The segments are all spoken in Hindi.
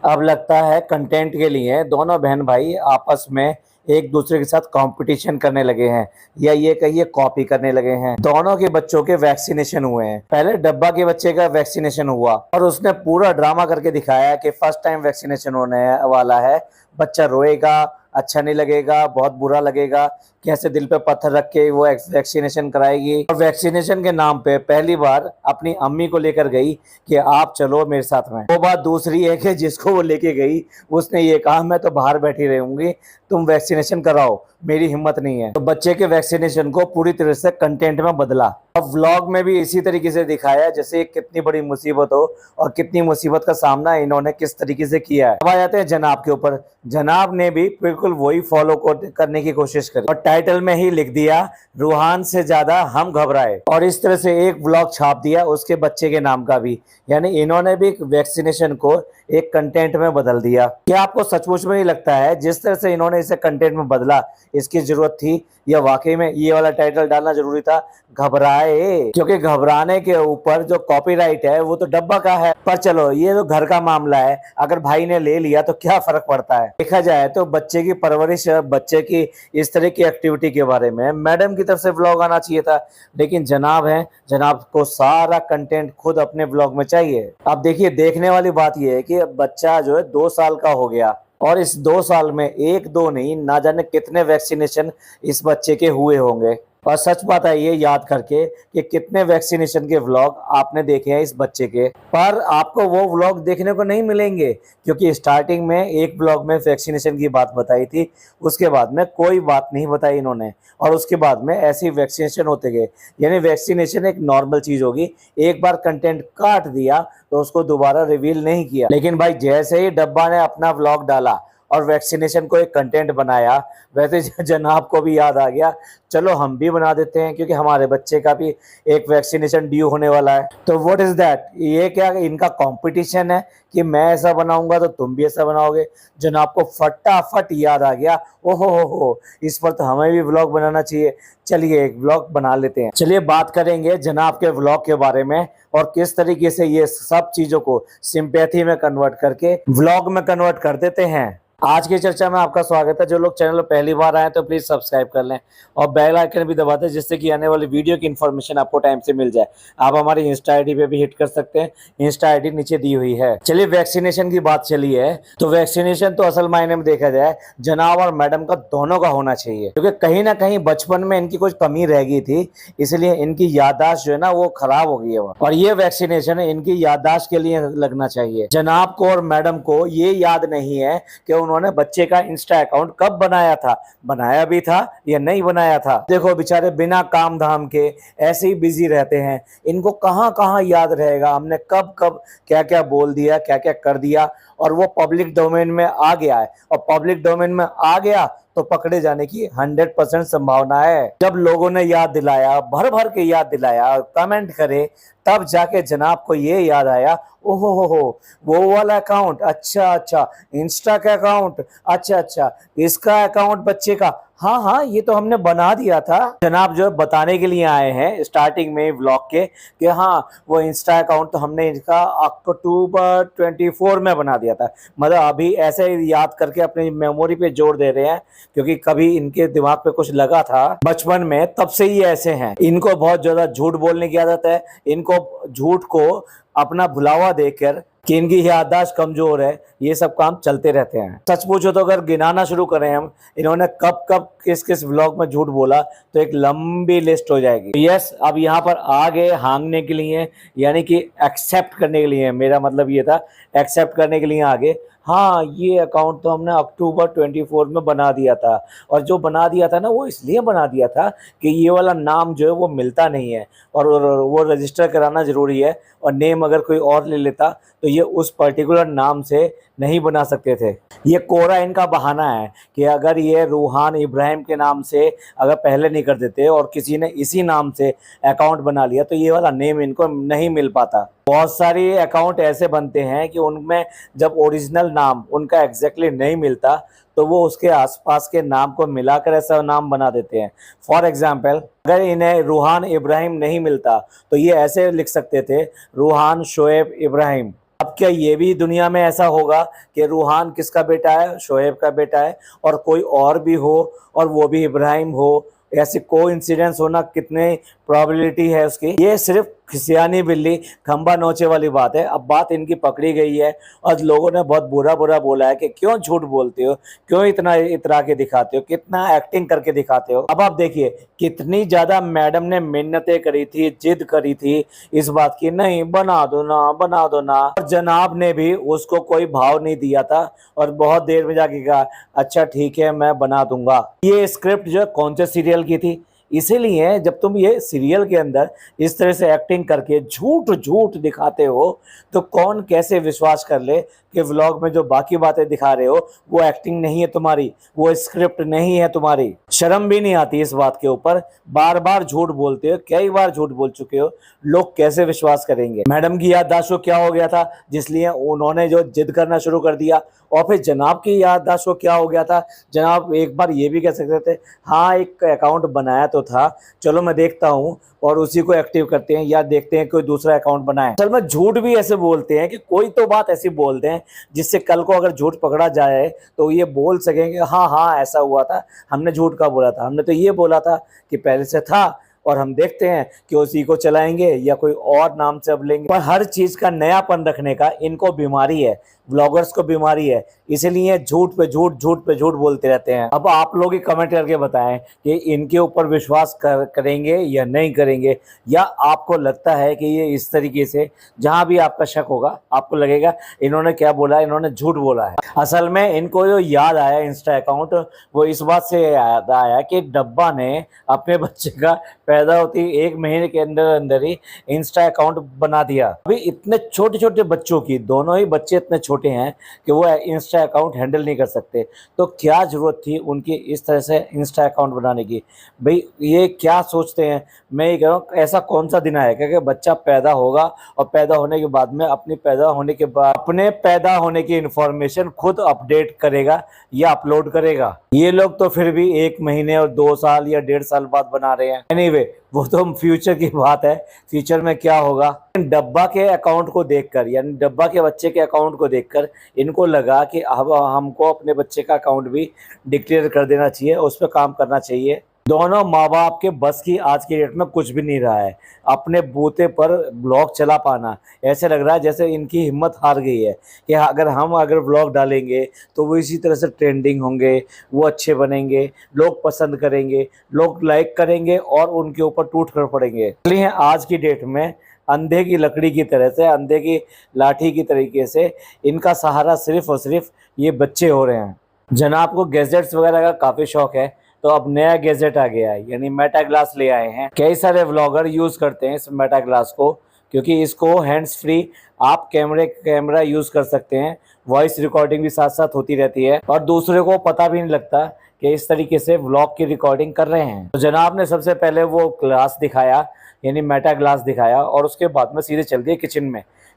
अब लगता है कंटेंट के लिए दोनों बहन भाई आपस में एक दूसरे के साथ कंपटीशन करने लगे हैं, या ये कहिए कॉपी करने लगे हैं। दोनों के बच्चों के वैक्सीनेशन हुए हैं। पहले डब्बा के बच्चे का वैक्सीनेशन हुआ और उसने पूरा ड्रामा करके दिखाया कि फर्स्ट टाइम वैक्सीनेशन होने वाला है, बच्चा रोएगा, अच्छा नहीं लगेगा, बहुत बुरा लगेगा, कैसे दिल पे पत्थर रख के वो वैक्सीनेशन कराएगी। और वैक्सीनेशन के नाम पे पहली बार अपनी अम्मी को लेकर गई कि आप चलो मेरे साथ में। वो बात दूसरी है कि जिसको वो लेके गई उसने ये कहा मैं तो बाहर बैठी रहूंगी, तुम वैक्सीनेशन कराओ, मेरी हिम्मत नहीं है। तो बच्चे के वैक्सीनेशन को पूरी तरह से कंटेंट में बदला। अब व्लॉग में भी इसी तरीके से दिखाया जैसे कितनी बड़ी मुसीबत हो और कितनी मुसीबत का सामना इन्होंने किस तरीके से किया है। अब आ जाते हैं जनाब के ऊपर। जनाब ने भी बिल्कुल वही फॉलो करने की कोशिश करी और टाइटल में ही लिख दिया रूहान से ज्यादा हम घबराए, और इस तरह से एक व्लॉग छाप दिया उसके बच्चे के नाम का भी। यानी इन्होंने भी वैक्सीनेशन को एक कंटेंट में बदल दिया। क्या आपको सचमुच में ही लगता है जिस तरह से इन्होंने इसे कंटेंट में बदला इसकी जरूरत थी, या वाकई में ये वाला टाइटल डालना जरूरी था, घबराए? क्योंकि घबराने के ऊपर जो कॉपीराइट है वो तो डब्बा का है। पर चलो ये तो घर का मामला है, अगर भाई ने ले लिया तो क्या फर्क पड़ता है। देखा जाए तो बच्चे की परवरिश, बच्चे की इस तरह की एक्टिविटी के बारे में मैडम की तरफ से व्लॉग आना चाहिए था, लेकिन जनाब है, जनाब को सारा कंटेंट खुद अपने व्लॉग में चाहिए। अब देखिए, देखने वाली बात यह है कि बच्चा जो है 2 साल का हो गया और इस 2 साल में एक दो नहीं ना जाने कितने वैक्सीनेशन इस बच्चे के हुए होंगे। और सच बात है ये याद करके कि कितने वैक्सीनेशन के व्लॉग आपने देखे हैं इस बच्चे के, पर आपको वो व्लॉग देखने को नहीं मिलेंगे क्योंकि स्टार्टिंग में एक व्लॉग में वैक्सीनेशन की बात बताई थी, उसके बाद में कोई बात नहीं बताई इन्होंने, और उसके बाद में ऐसे ही वैक्सीनेशन होते गए। यानी वैक्सीनेशन एक नॉर्मल चीज होगी, एक बार कंटेंट काट दिया तो उसको दोबारा रिवील नहीं किया। लेकिन भाई जैसे ही डब्बा ने अपना व्लॉग डाला और वैक्सीनेशन को एक कंटेंट बनाया, वैसे जनाब को भी याद आ गया चलो हम भी बना देते हैं क्योंकि हमारे बच्चे का भी एक वैक्सीनेशन ड्यू होने वाला है। तो व्हाट इज दैट, ये क्या इनका कंपटीशन है कि मैं ऐसा बनाऊंगा तो तुम भी ऐसा बनाओगे? जनाब को फटाफट याद आ गया, ओहो हो, इस पर तो हमें भी व्लॉग बनाना चाहिए, चलिए एक व्लॉग बना लेते हैं। चलिए बात करेंगे जनाब के व्लॉग के बारे में और किस तरीके से ये सब चीजों को सिंपैथी में कन्वर्ट करके व्लॉग में कन्वर्ट कर देते हैं। आज की चर्चा में आपका स्वागत है। जो लोग चैनल पर पहली बार आए तो प्लीज सब्सक्राइब कर लें और बेल आइकन भी दबा दें जिससे कि आने वाली वीडियो की इन्फॉर्मेशन आपको टाइम से मिल जाए। आप हमारी इंस्टा आईडी पे भी हिट कर सकते हैं, इंस्टा आईडी नीचे दी हुई है। चलिए वैक्सीनेशन की बात चली है तो वैक्सीनेशन तो असल मायने में देखा जाए जनाब और मैडम का दोनों का होना चाहिए, क्योंकि कहीं ना कहीं बचपन में इनकी कुछ कमी रह गई थी, इसलिए इनकी याददाश्त जो है ना वो खराब हो गई है और ये वैक्सीनेशन इनकी याददाश्त के लिए लगना चाहिए। जनाब को और मैडम को ये याद नहीं है कि उन्होंने बच्चे का इंस्टा अकाउंट कब बनाया था, बनाया भी था या नहीं बनाया था। देखो बेचारे बिना काम धाम के ऐसे ही बिजी रहते हैं, इनको कहां कहां याद रहेगा हमने कब कब क्या क्या बोल दिया, क्या क्या कर दिया। और वो पब्लिक डोमेन में आ गया है, और पब्लिक डोमेन में आ गया तो पकड़े जाने की 100% संभावना है। जब लोगों ने याद दिलाया, भर भर के याद दिलाया, कमेंट करे, तब जाके जनाब को ये याद आया, ओहो हो, वो वाला अकाउंट, अच्छा अच्छा, इंस्टा का अकाउंट, अच्छा अच्छा, इसका अकाउंट बच्चे का, हाँ हाँ ये तो हमने बना दिया था। जनाब जो बताने के लिए आए हैं स्टार्टिंग में व्लॉग के कि हाँ वो इंस्टा अकाउंट तो हमने इनका अक्टूबर 24 में बना दिया था। मतलब अभी ऐसे याद करके अपनी मेमोरी पे जोर दे रहे हैं क्योंकि कभी इनके दिमाग पे कुछ लगा था बचपन में, तब से ही ऐसे हैं। इनको बहुत ज्यादा झूठ बोलने की आदत है, इनको झूठ को अपना भुलावा देकर कि इनकी याददाश्त कमजोर है, ये सब काम चलते रहते हैं। सच पूछो तो अगर गिनाना शुरू करें हम इन्होंने कब कब किस किस व्लॉग में झूठ बोला तो एक लंबी लिस्ट हो जाएगी। यस, अब यहाँ पर आ गए हांगने के लिए, यानी कि एक्सेप्ट करने के लिए, मेरा मतलब ये था एक्सेप्ट करने के लिए आगे। हाँ ये अकाउंट तो हमने अक्टूबर 24 में बना दिया था, और जो बना दिया था ना वो इसलिए बना दिया था कि ये वाला नाम जो है वो मिलता नहीं है और वो रजिस्टर कराना जरूरी है, और नेम अगर कोई और ले लेता तो ये उस पर्टिकुलर नाम से नहीं बना सकते थे। ये कोरा इनका बहाना है कि अगर ये रूहान इब्राहिम के नाम से अगर पहले नहीं कर देते और किसी ने इसी नाम से अकाउंट बना लिया तो ये वाला नेम इनको नहीं मिल पाता। बहुत सारी अकाउंट ऐसे बनते हैं कि उनमें जब ओरिजिनल नाम उनका एग्जैक्टली नहीं मिलता तो वो उसके आसपास के नाम को मिलाकर ऐसा नाम बना देते हैं। फॉर एग्जाम्पल अगर इन्हें रूहान इब्राहिम नहीं मिलता तो ये ऐसे लिख सकते थे रूहान शोएब इब्राहिम। अब अब क्या ये भी दुनिया में ऐसा होगा कि रूहान किसका बेटा है, शोएब का बेटा है, और कोई और भी हो और वो भी इब्राहिम हो? ऐसे कोइंसिडेंस होना कितने प्रोबेबिलिटी है उसकी? ये सिर्फ खिसियानी बिल्ली खंबा नोचे वाली बात है। अब बात इनकी पकड़ी गई है और लोगों ने बहुत बुरा बुरा बोला है कि क्यों झूठ बोलते हो, क्यों इतना इतरा के दिखाते हो, कितना एक्टिंग करके दिखाते हो। अब आप देखिए कितनी ज्यादा मैडम ने मिन्नतें करी थी, जिद करी थी इस बात की, नहीं बना दो ना, बना दो ना, और जनाब ने भी उसको कोई भाव नहीं दिया था और बहुत देर में जाके कहा अच्छा ठीक है मैं बना दूंगा। ये स्क्रिप्ट जो कौन से सीरियल की थी? इसीलिए जब तुम ये सीरियल के अंदर इस तरह से एक्टिंग करके झूठ झूठ दिखाते हो तो कौन कैसे विश्वास कर ले कि व्लॉग में जो बाकी बातें दिखा रहे हो वो एक्टिंग नहीं है तुम्हारी, वो स्क्रिप्ट नहीं है तुम्हारी। शर्म भी नहीं आती इस बात के ऊपर? बार बार झूठ बोलते हो, कई बार झूठ बोल चुके हो, लोग कैसे विश्वास करेंगे? मैडम की याददाश्त को क्या हो गया था जिसलिए उन्होंने जो जिद करना शुरू कर दिया? और फिर जनाब की याददाश्त को क्या हो गया था? जनाब एक बार ये भी कह सकते थे हाँ एक अकाउंट बनाया तो था, चलो मैं देखता हूँ, और उसी को एक्टिव करते हैं या देखते हैं कोई दूसरा अकाउंट बनाए। असल में झूठ भी ऐसे बोलते हैं कि कोई तो बात ऐसी बोलते हैं जिससे कल को अगर झूठ पकड़ा जाए तो ये बोल सकेंगे हाँ हाँ ऐसा हुआ था, हमने झूठ का बोला था, हमने तो ये बोला था कि पहले से था, और हम देखते हैं कि उसी को चलाएंगे या कोई और नाम से अब लेंगे। पर हर चीज का नयापन रखने का इनको बीमारी है, ब्लॉगर्स को बीमारी है, इसीलिए झूठ पे झूठ, झूठ पे झूठ बोलते रहते हैं। अब आप लोग ही कमेंट करके बताएं कि इनके ऊपर विश्वास करेंगे या नहीं करेंगे, या आपको लगता है कि ये इस तरीके से जहां भी आपका शक होगा आपको लगेगा इन्होंने क्या बोला, इन्होंने झूठ बोला है। असल में इनको जो याद आया इंस्टा अकाउंट, वो इस बात से याद आया कि डब्बा ने अपने बच्चे का पैदा होती 1 महीने के अंदर अंदर ही इंस्टा अकाउंट बना दिया। अभी इतने छोटे छोटे बच्चों की, दोनों ही बच्चे इतने छोटे हैं कि वो इंस्टा अकाउंट हैंडल नहीं कर सकते, तो क्या जरूरत थी उनकी इस तरह से इंस्टा अकाउंट बनाने की? भाई ये क्या सोचते हैं? मैं ये कह रहा हूँ ऐसा कौन सा दिन आएगा कि बच्चा पैदा होगा और पैदा होने के बाद में अपने पैदा होने की इंफॉर्मेशन खुद अपडेट करेगा या अपलोड करेगा? ये लोग तो फिर भी 1 महीने और 2 साल या 1.5 साल बाद बना रहे हैं। एनीवे वो तो फ्यूचर की बात है, फ्यूचर में क्या होगा। डब्बा के अकाउंट को देखकर, यानी डब्बा के बच्चे के अकाउंट को देखकर इनको लगा कि अब हमको अपने बच्चे का अकाउंट भी डिक्लेयर कर देना चाहिए, उस पर काम करना चाहिए। दोनों माँ बाप के बस की आज की डेट में कुछ भी नहीं रहा है अपने बूते पर ब्लॉग चला पाना। ऐसे लग रहा है जैसे इनकी हिम्मत हार गई है कि अगर ब्लॉग डालेंगे तो वो इसी तरह से ट्रेंडिंग होंगे, वो अच्छे बनेंगे, लोग पसंद करेंगे, लोग लाइक करेंगे और उनके ऊपर टूट कर पड़ेंगे। इसलिए आज की डेट में अंधे की लकड़ी की तरह से, अंधे की लाठी की तरीके से इनका सहारा सिर्फ और सिर्फ ये बच्चे हो रहे हैं। जनाब को गैजेट्स वगैरह का काफ़ी शौक है, तो अब नया गैजेट आ गया है, यानी मेटा ग्लास ले आए हैं। कई सारे व्लॉगर यूज़ करते हैं इस मेटा ग्लास को, क्योंकि इसको हैंड्स फ्री आप कैमरा यूज़ कर सकते हैं, वॉइस रिकॉर्डिंग भी साथ साथ होती रहती है और दूसरे को पता भी नहीं लगता कि इस तरीके से व्लॉग की रिकॉर्डिंग कर रहे हैं। तो जनाब ने सबसे पहले वो ग्लास दिखाया, यानी मेटा ग्लास दिखाया, और उसके बाद में सीधे चल दिए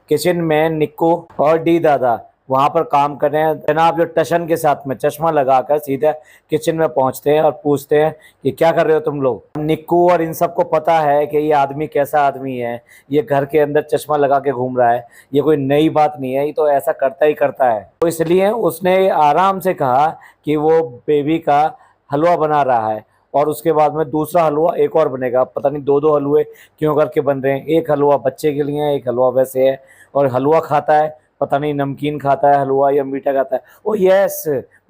किचन में निक्कू और डी दादा वहाँ पर काम कर रहे हैं। जनाब जो टशन के साथ में चश्मा लगाकर सीधे किचन में पहुँचते हैं और पूछते हैं कि क्या कर रहे हो तुम लोग। निक्कू और इन सबको पता है कि ये आदमी कैसा आदमी है, ये घर के अंदर चश्मा लगा के घूम रहा है, ये कोई नई बात नहीं है, ये तो ऐसा करता ही करता है। तो इसलिए उसने आराम से कहा कि वो बेबी का हलवा बना रहा है और उसके बाद में दूसरा हलवा एक और बनेगा। पता नहीं 2-2 हलवे क्यों करके बन रहे हैं, एक हलवा बच्चे के लिए है, एक हलवा वैसे है। और हलवा खाता है, पता नहीं नमकीन खाता है हलवा या मीठा खाता है। ओ यस,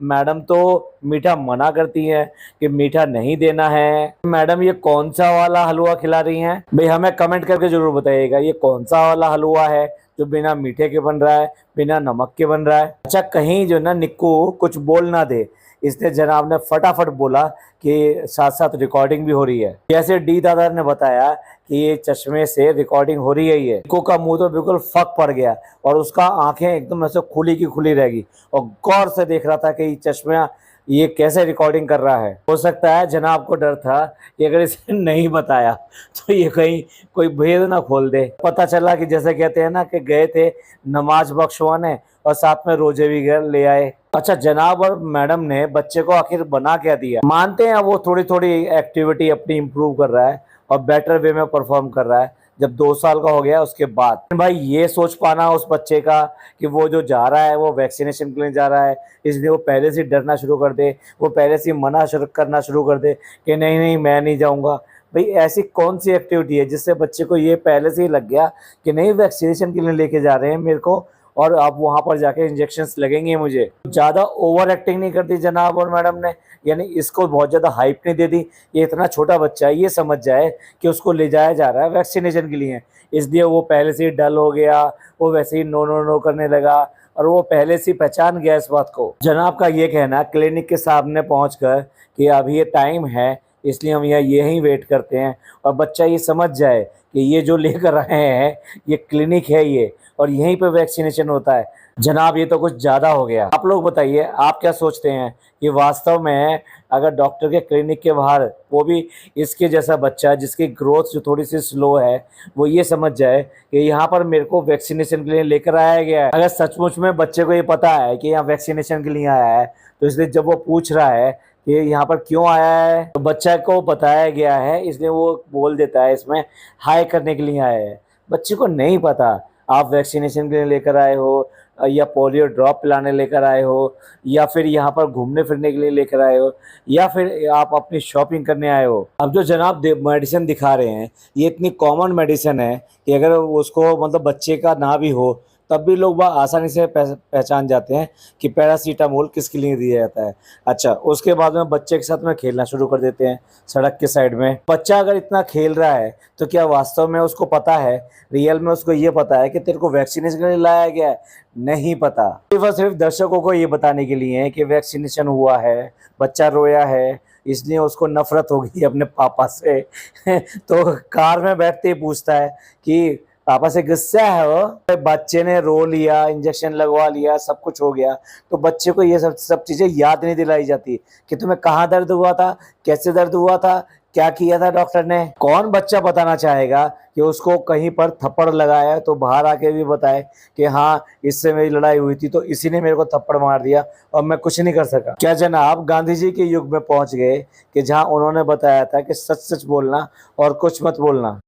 मैडम तो मीठा मना करती है कि मीठा नहीं देना है। मैडम ये कौन सा वाला हलवा खिला रही हैं? भाई हमें कमेंट करके जरूर बताइएगा ये कौन सा वाला हलवा है जो बिना मीठे के बन रहा है, बिना नमक के बन रहा है। अच्छा कहीं जो ना निक्कू कुछ बोल ना दे, इसलिए जनाब ने फटाफट बोला कि साथ साथ रिकॉर्डिंग भी हो रही है। जैसे डी दादा ने बताया कि ये चश्मे से रिकॉर्डिंग हो रही है, ये निक्कू का मुंह तो बिल्कुल फक पड़ गया और उसका आंखें एकदम ऐसे खुली की खुली रहेगी और गौर से देख रहा था कि ये चश्मा ये कैसे रिकॉर्डिंग कर रहा है। हो सकता है जनाब को डर था कि अगर इसे नहीं बताया तो ये कहीं कोई भेद ना खोल दे। पता चला कि जैसे कहते हैं ना कि गए थे नमाज बख्शवाने और साथ में रोजे भी ले आए। अच्छा जनाब और मैडम ने बच्चे को आखिर बना क्या दिया? मानते हैं वो थोड़ी थोड़ी एक्टिविटी अपनी इम्प्रूव कर रहा है और बेटर वे में परफॉर्म कर रहा है, जब 2 साल का हो गया उसके बाद। भाई ये सोच पाना उस बच्चे का कि वो जो जा रहा है वो वैक्सीनेशन के लिए जा रहा है, इसलिए वो पहले से डरना शुरू कर दे, वो पहले से मना करना शुरू कर दे कि नहीं नहीं मैं नहीं जाऊंगा। भाई ऐसी कौन सी एक्टिविटी है जिससे बच्चे को ये पहले से ही लग गया कि नहीं वैक्सीनेशन के लिए लेके जा रहे हैं मेरे को, और अब वहां पर जाके इंजेक्शंस लगेंगे मुझे। ज्यादा ओवर एक्टिंग नहीं करती जनाब और मैडम ने, यानी इसको बहुत ज्यादा हाइप नहीं दे दी। ये इतना छोटा बच्चा है, ये समझ जाए कि उसको ले जाया जा रहा है वैक्सीनेशन के लिए, इसलिए वो पहले से ही डल हो गया, वो वैसे ही नो नो नो करने लगा, और वो पहले से ही पहचान गया इस बात को। जनाब का ये कहना क्लिनिक के सामने पहुंचकर कि अभी ये टाइम है इसलिए हम यहीं वेट करते हैं, और बच्चा ये समझ जाए कि ये जो लेकर आए हैं ये क्लिनिक है ये, और यहीं पे वैक्सीनेशन होता है। जनाब ये तो कुछ ज़्यादा हो गया। आप लोग बताइए आप क्या सोचते हैं कि वास्तव में अगर डॉक्टर के क्लिनिक के बाहर वो भी इसके जैसा बच्चा जिसकी ग्रोथ जो थोड़ी सी स्लो है वो ये समझ जाए कि यहाँ पर मेरे को वैक्सीनेशन के लिए लेकर आया गया है, अगर सचमुच में बच्चे को ये पता है कि यहाँ वैक्सीनेशन के लिए आया है, तो इसलिए जब वो पूछ रहा है कि यहाँ पर क्यों आया है तो बच्चा को बताया गया है, इसलिए वो बोल देता है इसमें हाई करने के लिए आया है। बच्चे को नहीं पता आप वैक्सीनेशन के लिए लेकर आए हो, या पोलियो ड्रॉप पिलाने लेकर आए हो, या फिर यहाँ पर घूमने फिरने के लिए लेकर आए हो, या फिर आप अपनी शॉपिंग करने आए हो। अब जो जनाब मेडिसिन दिखा रहे हैं ये इतनी कॉमन मेडिसिन है कि अगर उसको मतलब बच्चे का ना भी हो तब भी लोग बाग आसानी से पहचान जाते हैं कि पैरासीटामोल किसके लिए दिया जाता है। अच्छा, उसके बाद में बच्चे के साथ में खेलना शुरू कर देते हैं सड़क के साइड में। बच्चा अगर इतना खेल रहा है तो क्या वास्तव में उसको पता है, रियल में उसको ये पता है कि तेरे को वैक्सीनेशन के लिए लाया गया है? नहीं पता। सिर्फ दर्शकों को ये बताने के लिए है कि वैक्सीनेशन हुआ है, बच्चा रोया है, इसलिए उसको नफरत हो गई अपने पापा से तो कार में बैठते ही पूछता है कि पापा से गुस्सा है वो। बच्चे ने रो लिया, इंजेक्शन लगवा लिया, सब कुछ हो गया, तो बच्चे को ये सब चीजें याद नहीं दिलाई जाती कि तुम्हें कहाँ दर्द हुआ था, कैसे दर्द हुआ था, क्या किया था डॉक्टर ने। कौन बच्चा बताना चाहेगा कि उसको कहीं पर थप्पड़ लगाया तो बाहर आके भी बताए कि हाँ इससे मेरी लड़ाई हुई थी तो इसी ने मेरे को थप्पड़ मार दिया और मैं कुछ नहीं कर सका। क्या जनाब गांधी जी के युग में पहुंच गए कि जहां उन्होंने बताया था कि सच सच बोलना और कुछ मत बोलना,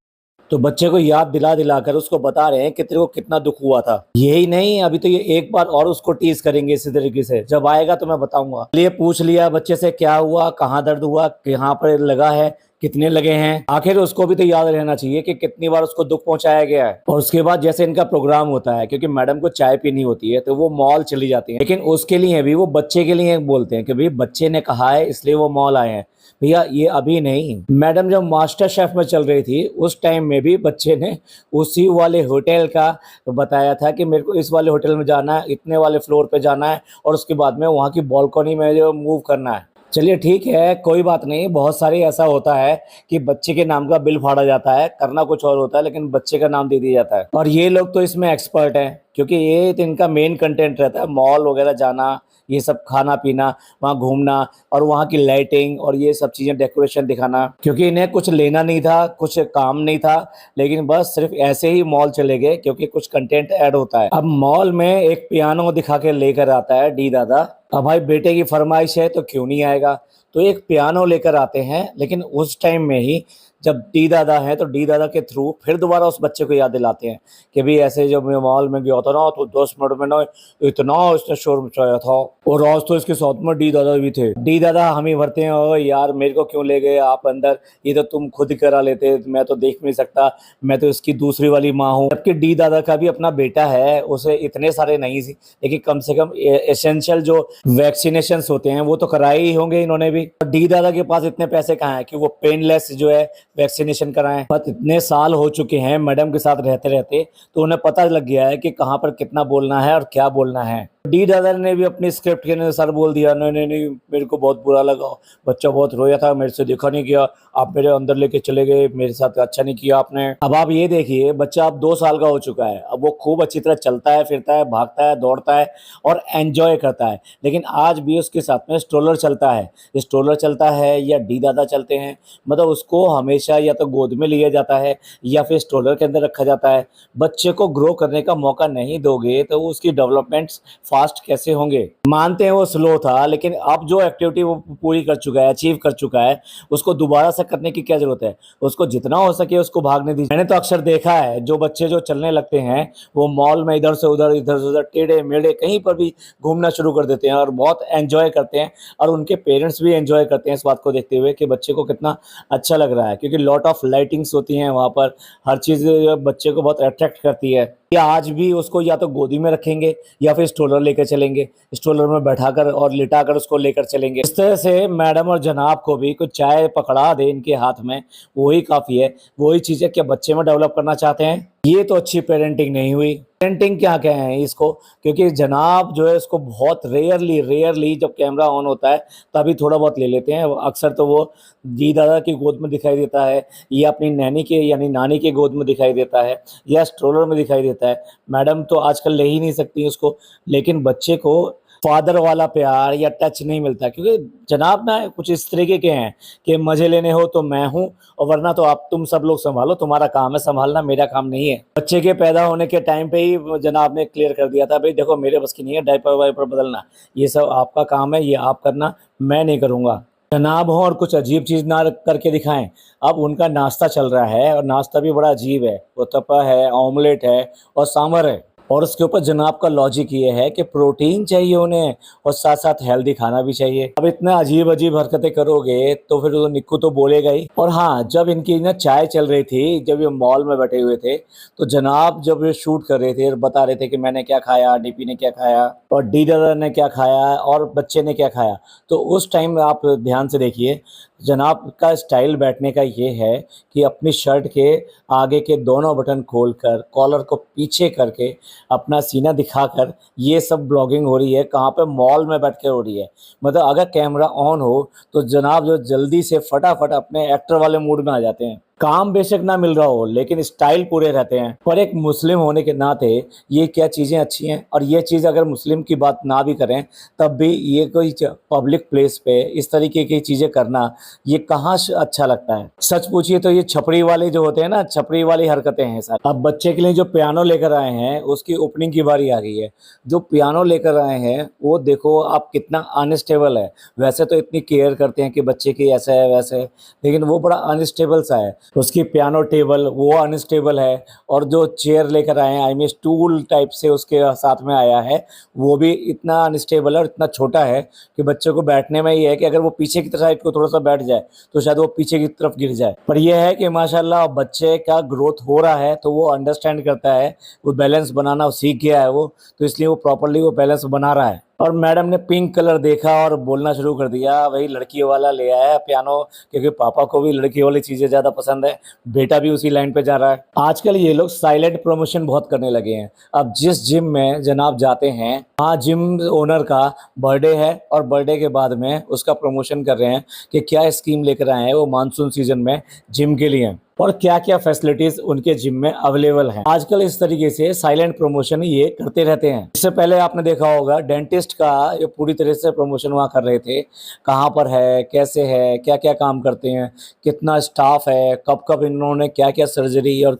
तो बच्चे को याद दिला दिलाकर उसको बता रहे हैं कि तेरे को कितना दुख हुआ था। यही नहीं, अभी तो ये एक बार और उसको टीज करेंगे इसी तरीके से, जब आएगा तो मैं बताऊंगा। लिए पूछ लिया बच्चे से क्या हुआ, कहाँ दर्द हुआ, कहाँ पर लगा है, कितने लगे हैं। आखिर उसको भी तो याद रहना चाहिए कि कितनी बार उसको दुख पहुंचाया गया है। और उसके बाद जैसे इनका प्रोग्राम होता है, क्योंकि मैडम को चाय पीनी होती है तो वो मॉल चली जाती है, लेकिन उसके लिए भी वो बच्चे के लिए बोलते हैं कि भाई बच्चे ने कहा है इसलिए वो मॉल आए हैं। भैया ये अभी नहीं, मैडम जब मास्टर शेफ में चल रही थी उस टाइम में भी बच्चे ने उसी वाले होटल का बताया था कि मेरे को इस वाले होटल में जाना है, इतने वाले फ्लोर पे जाना है, और उसके बाद में वहाँ की बालकनी में जो मूव करना है। चलिए ठीक है, कोई बात नहीं, बहुत सारी ऐसा होता है कि बच्चे के नाम का बिल फाड़ा जाता है, करना कुछ और होता है लेकिन बच्चे का नाम दे दिया जाता है। और ये लोग तो इसमें एक्सपर्ट हैं, क्योंकि ये तो इनका मेन कंटेंट रहता है मॉल वगैरह जाना, ये सब खाना पीना, वहाँ घूमना, और वहाँ की लाइटिंग और ये सब चीज़ें डेकोरेशन दिखाना। क्योंकि इन्हें कुछ लेना नहीं था, कुछ काम नहीं था, लेकिन बस सिर्फ ऐसे ही मॉल चले गए क्योंकि कुछ कंटेंट ऐड होता है। अब मॉल में एक पियानो दिखा के लेकर आता है डी दादा। अब भाई बेटे की फरमाइश है तो क्यों नहीं आएगा, तो एक पियानो लेकर आते हैं, लेकिन उस टाइम में ही जब डी दादा है तो डी दादा के थ्रू फिर दोबारा उस बच्चे को याद दिलाते हैं कि भाई ऐसे जब मैं मॉल में गया था ना तो 10 मिनट में ना इतना इसने शोर मचाया था, और आज तो इसके साथ में डी दादा भी थे। डी दादा हम ही भरते हैं, ओ यार मेरे को क्यों ले गए आप अंदर, ये तो तुम खुद ही करा लेते, मैं तो देख नहीं सकता, मैं तो इसकी दूसरी वाली माँ हूँ। जबकि डी दादा का भी अपना बेटा है, उसे इतने सारे नहीं थी लेकिन कम से कम एसेंशियल जो वैक्सीनेशन होते हैं वो तो कराए ही होंगे इन्होंने भी। डी दादा के पास इतने पैसे कहाँ है कि वो पेनलेस जो है वैक्सीनेशन कराएं। बट इतने साल हो चुके हैं मैडम के साथ रहते रहते, तो उन्हें पता लग गया है कि कहाँ पर कितना बोलना है और क्या बोलना है। डी दादा ने भी अपनी स्क्रिप्ट के अनुसार बोल दिया, नहीं नहीं नहीं मेरे को बहुत बुरा लगा, बच्चा बहुत रोया था, मेरे से देखा नहीं गया, आप मेरे अंदर लेके चले गए, मेरे साथ अच्छा नहीं किया आपने। अब आप ये देखिए बच्चा अब 2 साल का हो चुका है, अब वो खूब अच्छी तरह चलता है, फिरता है, भागता है, दौड़ता है और एंजॉय करता है, लेकिन आज भी उसके साथ में स्ट्रोलर चलता है। स्ट्रोलर चलता है या डी दादा चलते हैं, मतलब उसको हमेशा या तो गोद में लिया जाता है या फिर स्ट्रोलर के अंदर रखा जाता है। बच्चे को ग्रो करने का मौका नहीं दोगे तो उसकी डेवलपमेंट्स फास्ट कैसे होंगे। मानते हैं वो स्लो था, लेकिन अब जो एक्टिविटी वो पूरी कर चुका है, अचीव कर चुका है, उसको दोबारा से करने की क्या जरूरत है। उसको जितना हो सके उसको भागने दीजिए। मैंने तो अक्सर देखा है जो बच्चे जो चलने लगते हैं वो मॉल में इधर से उधर टेढ़े मेढ़े कहीं पर भी घूमना शुरू कर देते हैं और बहुत एंजॉय करते हैं, और उनके पेरेंट्स भी एंजॉय करते हैं इस बात को देखते हुए कि बच्चे को कितना अच्छा लग रहा है, क्योंकि लॉट ऑफ लाइटिंग्स होती हैं वहाँ पर, हर चीज़ बच्चे को बहुत अट्रैक्ट करती है। या आज भी उसको या तो गोदी में रखेंगे या फिर स्ट्रोलर लेकर चलेंगे, स्ट्रोलर में बैठाकर और लिटाकर उसको लेकर चलेंगे। इस तरह से मैडम और जनाब को भी कुछ चाय पकड़ा दे इनके हाथ में, वही काफ़ी है। वही चीज़ें क्या बच्चे में डेवलप करना चाहते हैं, ये तो अच्छी पेरेंटिंग नहीं हुई। पेरेंटिंग क्या कहें इसको, क्योंकि जनाब जो है उसको बहुत रेयरली जब कैमरा ऑन होता है तभी थोड़ा बहुत ले लेते हैं। अक्सर तो वो जी दादा की गोद में दिखाई देता है, या अपनी नैनी के यानी नानी के गोद में दिखाई देता है, या स्ट्रोलर में दिखाई देता है। मैडम तो आजकल ले ही नहीं सकती उसको, लेकिन बच्चे को फादर वाला प्यार या टच नहीं मिलता, क्योंकि जनाब ना कुछ इस तरीके के हैं कि मजे लेने हो तो मैं हूँ, और वरना तो आप तुम सब लोग संभालो, तुम्हारा काम है संभालना, मेरा काम नहीं है। बच्चे के पैदा होने के टाइम पे ही जनाब ने क्लियर कर दिया था, भाई देखो मेरे बस की नहीं है डायपर वाइपर बदलना, ये सब आपका काम है, ये आप करना, मैं नहीं करूँगा। जनाब हो और कुछ अजीब चीज़ ना करके दिखाएं। अब उनका नाश्ता चल रहा है और नाश्ता भी बड़ा अजीब है, उत्तपा है, ऑमलेट है और सांभर है। और उसके ऊपर जनाब का लॉजिक ये है कि प्रोटीन चाहिए उन्हें और साथ साथ हेल्दी खाना भी चाहिए। अब इतना अजीब अजीब हरकतें करोगे तो फिर तो निक्कू तो बोलेगा ही। और हाँ, जब इनकी ना चाय चल रही थी, जब ये मॉल में बैठे हुए थे, तो जनाब जब ये शूट कर रहे थे और बता रहे थे कि मैंने क्या खाया, डीपी ने क्या खाया और डी दादा ने क्या खाया और बच्चे ने क्या खाया, तो उस टाइम आप ध्यान से देखिए जनाब का स्टाइल बैठने का ये है कि अपनी शर्ट के आगे के दोनों बटन खोलकर, कॉलर को पीछे करके, अपना सीना दिखाकर ये सब ब्लॉगिंग हो रही है। कहाँ पे? मॉल में बैठ के हो रही है। मतलब अगर कैमरा ऑन हो तो जनाब जो जल्दी से फटाफट अपने एक्टर वाले मूड में आ जाते हैं। काम बेशक ना मिल रहा हो लेकिन स्टाइल पूरे रहते हैं। पर एक मुस्लिम होने के नाते ये क्या चीज़ें अच्छी हैं, और ये चीज़ अगर मुस्लिम की बात ना भी करें तब भी ये कोई पब्लिक प्लेस पे इस तरीके की चीज़ें करना ये कहाँ अच्छा लगता है। सच पूछिए तो ये छपरी वाले जो होते हैं ना, छपरी वाली हरकतें हैं सर। अब बच्चे के लिए जो पियानो लेकर आए हैं उसकी ओपनिंग की बारी आ गई है। जो पियानो लेकर आए हैं वो देखो आप कितना अनस्टेबल है। वैसे तो इतनी केयर करते हैं कि बच्चे की ऐसा है वैसे है, लेकिन वो बड़ा अनस्टेबल सा है। उसकी पियानो टेबल वो अनस्टेबल है, और जो चेयर लेकर आए हैं, आई मीन स्टूल टाइप से उसके साथ में आया है, वो भी इतना अनस्टेबल है और इतना छोटा है कि बच्चे को बैठने में ये है कि अगर वो पीछे की साइड को थोड़ा सा बैठ जाए तो शायद वो पीछे की तरफ गिर जाए। पर यह है कि माशाल्लाह बच्चे का ग्रोथ हो रहा है तो वो अंडरस्टैंड करता है, वो बैलेंस बनाना सीख गया है वो, तो इसलिए वो प्रॉपर्ली वो बैलेंस बना रहा है। और मैडम ने पिंक कलर देखा और बोलना शुरू कर दिया, भाई लड़की वाला ले आया पियानो, क्योंकि पापा को भी लड़की वाली चीज़ें ज़्यादा पसंद है, बेटा भी उसी लाइन पे जा रहा है। आजकल ये लोग साइलेंट प्रमोशन बहुत करने लगे हैं। अब जिस जिम में जनाब जाते हैं, वहाँ जिम ओनर का बर्थडे है और बर्थडे के बाद में उसका प्रमोशन कर रहे हैं कि क्या स्कीम लेकर आए हैं वो मानसून सीजन में जिम के लिए, और क्या क्या फैसिलिटीज उनके जिम में अवेलेबल हैं। आजकल इस तरीके से साइलेंट प्रमोशन ये करते रहते हैं। इससे पहले आपने देखा होगा डेंटिस्ट का ये पूरी तरह से प्रमोशन वहाँ कर रहे थे, कहाँ पर है, कैसे है, क्या क्या काम करते हैं, कितना स्टाफ है, कब कब इन्होंने क्या क्या सर्जरी और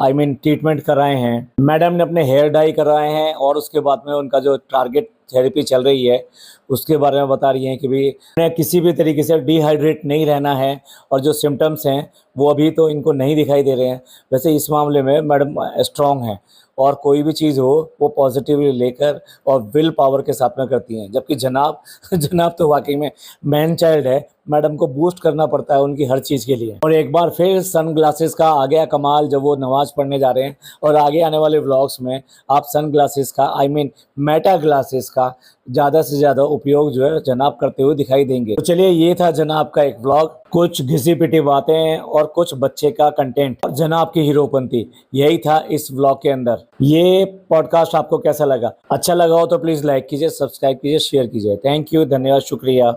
आई मीन ट्रीटमेंट कराए हैं। मैडम ने अपने हेयर डाई कराए हैं और उसके बाद में उनका जो टारगेट थेरेपी चल रही है उसके बारे में बता रही हैं कि भी उन्हें किसी भी तरीके से डिहाइड्रेट नहीं रहना है, और जो सिम्टम्स हैं वो अभी तो इनको नहीं दिखाई दे रहे हैं। वैसे इस मामले में मैडम स्ट्रॉन्ग हैं और कोई भी चीज़ हो वो पॉजिटिवली लेकर और विल पावर के साथ में करती हैं, जबकि जनाब जनाब तो वाकई में मैन चाइल्ड है। मैडम को बूस्ट करना पड़ता है उनकी हर चीज़ के लिए। और एक बार फिर सन ग्लासेस का आ गया कमाल, जब वो नमाज पढ़ने जा रहे हैं, और आगे आने वाले व्लॉग्स में आप सन ग्लासेस का आई मीन मेटा ग्लासेस का ज़्यादा से ज़्यादा उपयोग जो है जनाब करते हुए दिखाई देंगे। तो चलिए, ये था जनाब का एक व्लॉग, कुछ घिसी पिटी बातें और कुछ बच्चे का कंटेंट और जनाब की हीरोपंती, यही था इस व्लॉग के अंदर। ये पॉडकास्ट आपको कैसा लगा? अच्छा लगा हो तो प्लीज़ लाइक कीजिए, सब्सक्राइब कीजिए, शेयर कीजिए। थैंक यू, धन्यवाद, शुक्रिया।